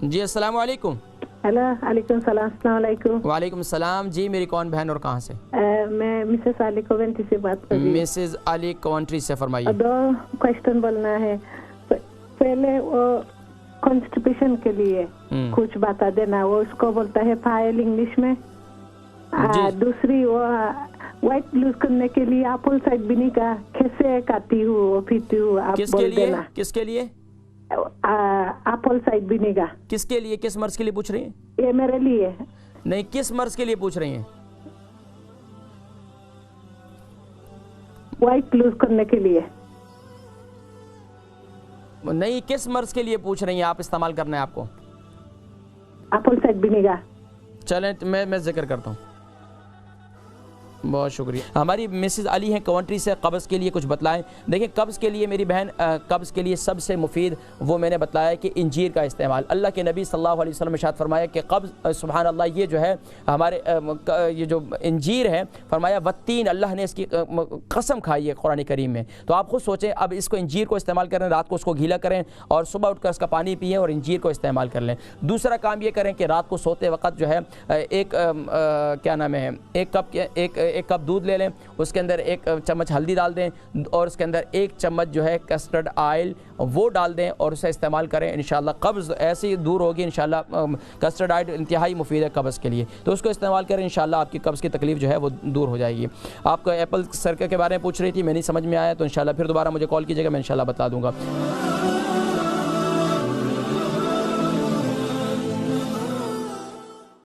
जी अस्सलाम वालेकुम। हेलो, वालेकुम सलाम। अस्सलाम वालेकुम। वालेकुम सलाम जी। मेरी कौन बहन और कहाँ से? मैं मिसेस अली कवेंट्री से बात कर रही हूँ। मिसेस अली कवेंट्री से, फरमाइए। 2 क्वेश्चन बोलना है। पहले वो कॉन्स्टिपेशन के लिए कुछ बता देना, वो उसको बोलता है फाइल इंग्लिश में। दूसरी वो वाइट लूज करने के लिए एप्पल साइड विनेगर कैसे खाती हूँ पीती हूँ, आप बोल देना। किसके लिए? Apple side vinegar. किसके लिए, किस मर्ज के लिए पूछ रही हैं? ये मेरे लिए नहीं, किस मर्ज के लिए पूछ रही हैं? वाइट लूज करने के लिए। नहीं, किस मर्ज के लिए पूछ रही हैं आप? इस्तेमाल करना है आपको एप्पल साइड विनेगर। चलें मैं जिक्र करता हूँ। बहुत शुक्रिया। हमारी मिसेस अली हैं कवेंट्री से, कब्ज़ के लिए कुछ बतलाएं। देखिए, कब्ज़ के लिए मेरी बहन, कब्ज़ के लिए सबसे मुफीद वो मैंने बताया कि इंजीर का इस्तेमाल। अल्लाह के नबी सल्लल्लाहु अलैहि वसल्लम ने इरशाद फरमाया कि कब्ज़, सुभान अल्लाह, ये जो है हमारे ये जो इंजीर है, फरमाया वत्तीन, अल्लाह ने इसकी कसम खाई है कुरान करीम में। तो आप खुद सोचें, अब इसको इंजीर को इस्तेमाल करें, रात को उसको गीला करें और सुबह उठकर उसका पानी पिएँ और इंजीर को इस्तेमाल कर लें। दूसरा काम ये करें कि रात को सोते वक्त जो है एक क्या नाम है, एक कप दूध ले लें, उसके अंदर 1 चम्मच हल्दी डाल दें और उसके अंदर 1 चम्मच जो है कस्टर्ड ऑयल वो डाल दें और उसे इस्तेमाल करें। इंशाल्लाह कब्ज़ ऐसे ही दूर होगी। इंशाल्लाह कस्टर्ड ऑयल इंतहाई मुफीद है कब्ज़ के लिए, तो उसको इस्तेमाल करें। इंशाल्लाह आपकी कब्ज़ की तकलीफ़ जो है वो दूर हो जाएगी। आपको एप्पल सर्कल के बारे में पूछ रही थी, मैं नहीं समझ में आया, तो इंशाल्लाह फिर दोबारा मुझे कॉल कीजिएगा, मैं इंशाल्लाह बता दूँगा।